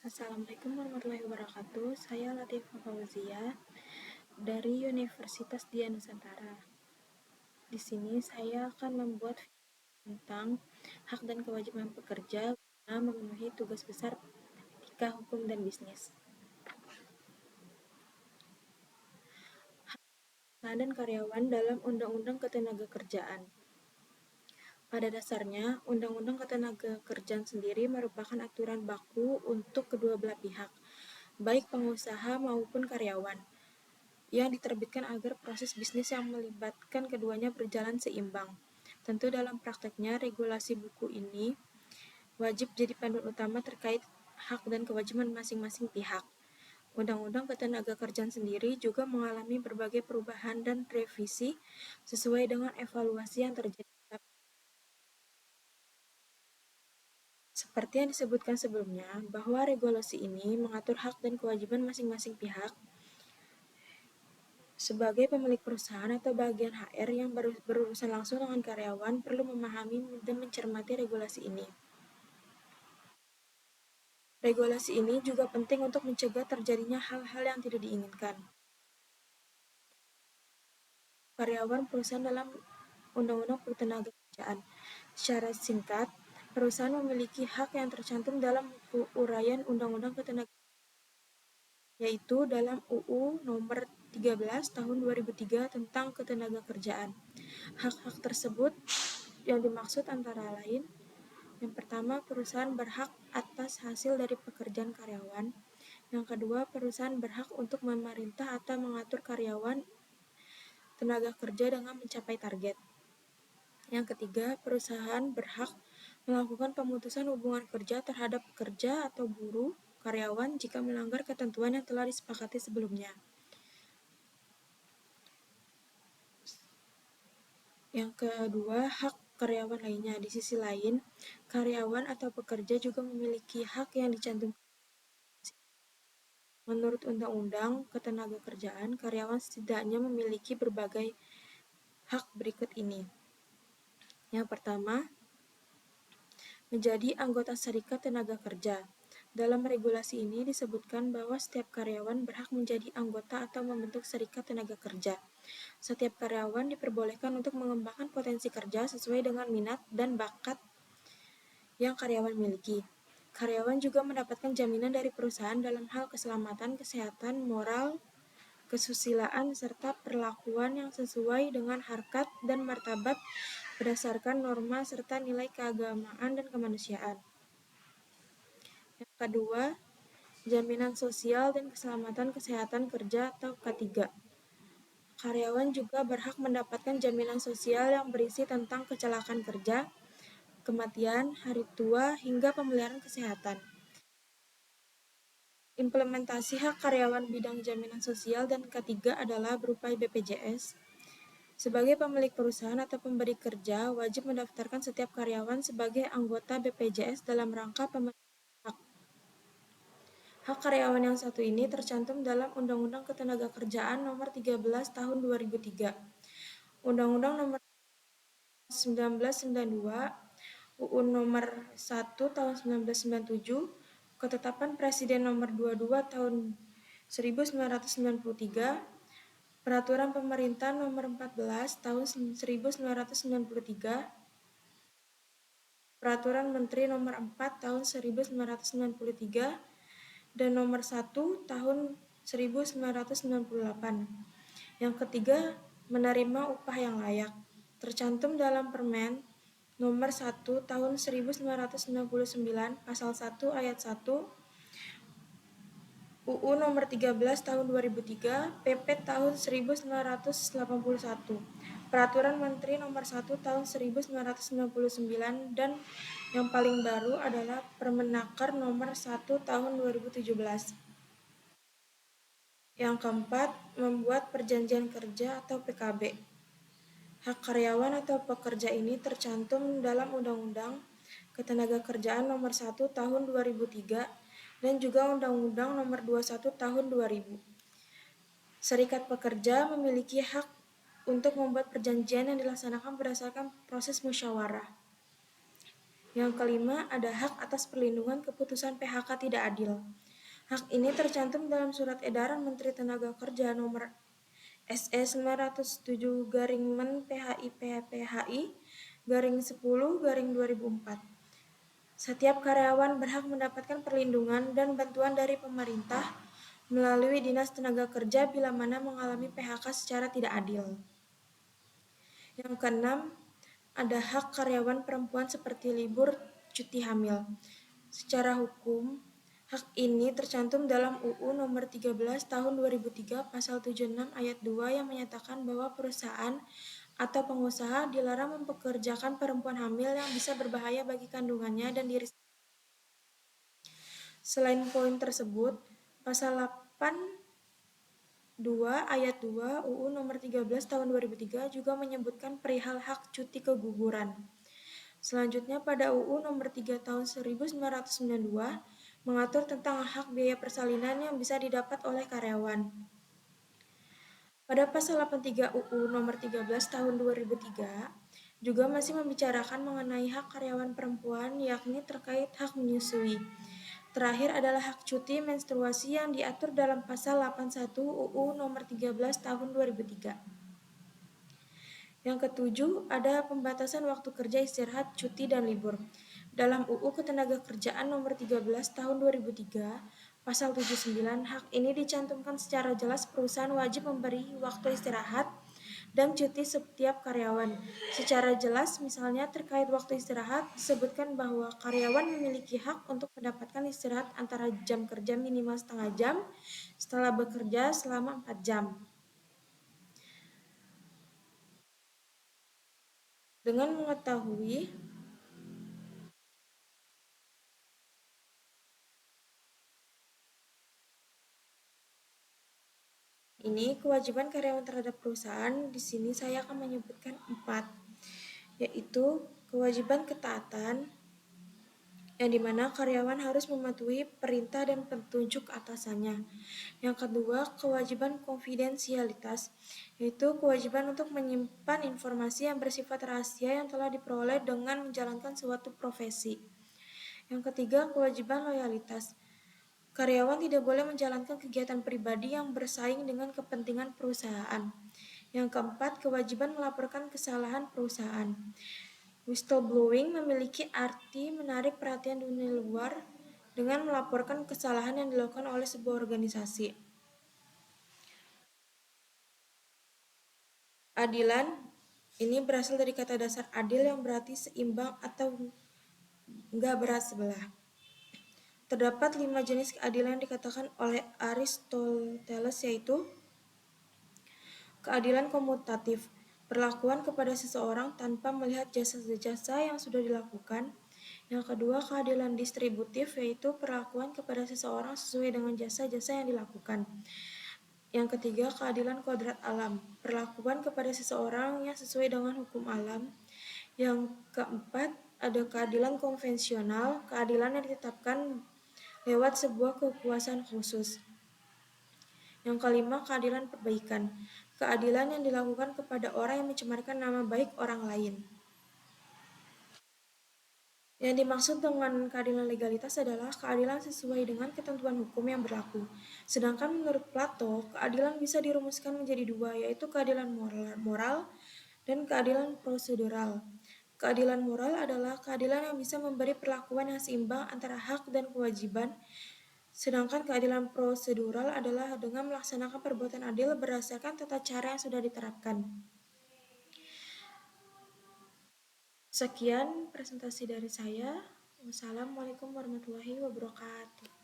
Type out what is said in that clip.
Assalamualaikum warahmatullahi wabarakatuh. Saya Latifah Fauzia dari Universitas Dian Nusantara. Di sini saya akan membuat tentang hak dan kewajiban pekerja guna memenuhi tugas besar etika hukum dan bisnis. Hak dan karyawan dalam Undang-Undang Ketenagakerjaan. Pada dasarnya, Undang-Undang Ketenagakerjaan sendiri merupakan aturan baku untuk kedua belah pihak, baik pengusaha maupun karyawan, yang diterbitkan agar proses bisnis yang melibatkan keduanya berjalan seimbang. Tentu dalam prakteknya, regulasi buku ini wajib jadi panduan utama terkait hak dan kewajiban masing-masing pihak. Undang-Undang Ketenagakerjaan sendiri juga mengalami berbagai perubahan dan revisi sesuai dengan evaluasi yang terjadi. Seperti yang disebutkan sebelumnya, bahwa regulasi ini mengatur hak dan kewajiban masing-masing pihak. Sebagai pemilik perusahaan atau bagian HR yang berurusan langsung dengan karyawan perlu memahami dan mencermati regulasi ini. Regulasi ini juga penting untuk mencegah terjadinya hal-hal yang tidak diinginkan. Karyawan perusahaan dalam Undang-Undang Ketenagakerjaan. Secara singkat, perusahaan memiliki hak yang tercantum dalam uraian Undang-Undang Ketenagakerjaan, yaitu dalam UU Nomor 13 Tahun 2003 tentang Ketenagakerjaan. Hak-hak tersebut yang dimaksud antara lain: yang pertama, perusahaan berhak atas hasil dari pekerjaan karyawan. Yang kedua, perusahaan berhak untuk memerintah atau mengatur karyawan tenaga kerja dengan mencapai target. Yang ketiga, perusahaan berhak melakukan pemutusan hubungan kerja terhadap pekerja atau buruh karyawan jika melanggar ketentuan yang telah disepakati sebelumnya. Yang kedua, hak karyawan lainnya. Di sisi lain, karyawan atau pekerja juga memiliki hak yang dicantumkan. Menurut Undang-Undang Ketenagakerjaan, karyawan setidaknya memiliki berbagai hak berikut ini. Yang pertama, menjadi anggota serikat tenaga kerja. Dalam regulasi ini disebutkan bahwa setiap karyawan berhak menjadi anggota atau membentuk serikat tenaga kerja. Setiap karyawan diperbolehkan untuk mengembangkan potensi kerja sesuai dengan minat dan bakat yang karyawan miliki. Karyawan juga mendapatkan jaminan dari perusahaan dalam hal keselamatan, kesehatan, moral, kesusilaan, serta perlakuan yang sesuai dengan harkat dan martabat berdasarkan norma serta nilai keagamaan dan kemanusiaan. Yang kedua, jaminan sosial dan keselamatan kesehatan kerja atau K3. Karyawan juga berhak mendapatkan jaminan sosial yang berisi tentang kecelakaan kerja, kematian, hari tua, hingga pemeliharaan kesehatan. Implementasi hak karyawan bidang jaminan sosial dan K3 adalah berupa BPJS. Sebagai pemilik perusahaan atau pemberi kerja, wajib mendaftarkan setiap karyawan sebagai anggota BPJS dalam rangka pemenuhan hak. Hak karyawan yang satu ini tercantum dalam Undang-Undang Ketenagakerjaan Nomor 13 Tahun 2003, Undang-Undang Nomor 1992, UU Nomor 1 Tahun 1997, Ketetapan Presiden Nomor 22 Tahun 1993, Peraturan Pemerintah Nomor 14 Tahun 1993, Peraturan Menteri Nomor 4 Tahun 1993, dan Nomor 1 Tahun 1998. Yang ketiga, menerima upah yang layak. Tercantum dalam Permen Nomor 1 Tahun 1999 Pasal 1 Ayat 1, UU Nomor 13 Tahun 2003, PP Tahun 1981, Peraturan Menteri Nomor 1 Tahun 1999, dan yang paling baru adalah Permenaker Nomor 1 Tahun 2017. Yang keempat, membuat perjanjian kerja atau PKB. Hak karyawan atau pekerja ini tercantum dalam Undang-Undang Ketenagakerjaan Nomor 1 Tahun 2003 dan juga Undang-Undang Nomor 21 Tahun 2000. Serikat pekerja memiliki hak untuk membuat perjanjian yang dilaksanakan berdasarkan proses musyawarah, Yang kelima, ada hak atas perlindungan keputusan PHK tidak adil. Hak ini tercantum dalam Surat Edaran Menteri Tenaga Kerja Nomor SE 907-Men PHI PPHI garing 10 garing 2004. Setiap karyawan berhak mendapatkan perlindungan dan bantuan dari pemerintah melalui Dinas Tenaga Kerja bila mana mengalami PHK secara tidak adil. Yang keenam, ada hak karyawan perempuan seperti libur cuti hamil. Secara hukum, hak ini tercantum dalam UU Nomor 13 Tahun 2003 Pasal 76 Ayat 2 yang menyatakan bahwa perusahaan atau pengusaha dilarang mempekerjakan perempuan hamil yang bisa berbahaya bagi kandungannya dan diri. Selain poin tersebut, Pasal 82 Ayat 2 UU Nomor 13 Tahun 2003 juga menyebutkan perihal hak cuti keguguran. Selanjutnya pada UU Nomor 3 Tahun 1992 mengatur tentang hak biaya persalinan yang bisa didapat oleh karyawan. Pada Pasal 83 UU Nomor 13 Tahun 2003 juga masih membicarakan mengenai hak karyawan perempuan, yakni terkait hak menyusui. Terakhir adalah hak cuti menstruasi yang diatur dalam Pasal 81 UU Nomor 13 Tahun 2003. Yang ketujuh, ada pembatasan waktu kerja, istirahat, cuti, dan libur. Dalam UU Ketenagakerjaan Nomor 13 Tahun 2003, Pasal 79, hak ini dicantumkan secara jelas perusahaan wajib memberi waktu istirahat dan cuti setiap karyawan. Secara jelas, misalnya terkait waktu istirahat, disebutkan bahwa karyawan memiliki hak untuk mendapatkan istirahat antara jam kerja minimal setengah jam setelah bekerja selama 4 jam. Dengan mengetahui ini, kewajiban karyawan terhadap perusahaan, di sini saya akan menyebutkan 4, yaitu kewajiban ketaatan, yang dimana karyawan harus mematuhi perintah dan petunjuk atasannya. Yang kedua, kewajiban konfidensialitas, yaitu kewajiban untuk menyimpan informasi yang bersifat rahasia yang telah diperoleh dengan menjalankan suatu profesi. Yang ketiga, kewajiban loyalitas. Karyawan tidak boleh menjalankan kegiatan pribadi yang bersaing dengan kepentingan perusahaan. Yang keempat, kewajiban melaporkan kesalahan perusahaan. Whistleblowing memiliki arti menarik perhatian dunia luar dengan melaporkan kesalahan yang dilakukan oleh sebuah organisasi. Adilan ini berasal dari kata dasar adil yang berarti seimbang atau enggak berat sebelah. Terdapat 5 jenis keadilan yang dikatakan oleh Aristoteles, yaitu keadilan komutatif, perlakuan kepada seseorang tanpa melihat jasa-jasa yang sudah dilakukan. Yang kedua, keadilan distributif, yaitu perlakuan kepada seseorang sesuai dengan jasa-jasa yang dilakukan. Yang ketiga, keadilan kodrat alam, perlakuan kepada seseorang yang sesuai dengan hukum alam. Yang keempat, ada keadilan konvensional, keadilan yang ditetapkan lewat sebuah kekuasaan khusus. Yang kelima, keadilan perbaikan, keadilan yang dilakukan kepada orang yang mencemarkan nama baik orang lain. Yang dimaksud dengan keadilan legalitas adalah keadilan sesuai dengan ketentuan hukum yang berlaku. Sedangkan menurut Plato, keadilan bisa dirumuskan menjadi 2, yaitu keadilan moral dan keadilan prosedural. Keadilan moral adalah keadilan yang bisa memberi perlakuan yang seimbang antara hak dan kewajiban, sedangkan keadilan prosedural adalah dengan melaksanakan perbuatan adil berdasarkan tata cara yang sudah diterapkan. Sekian presentasi dari saya. Wassalamualaikum warahmatullahi wabarakatuh.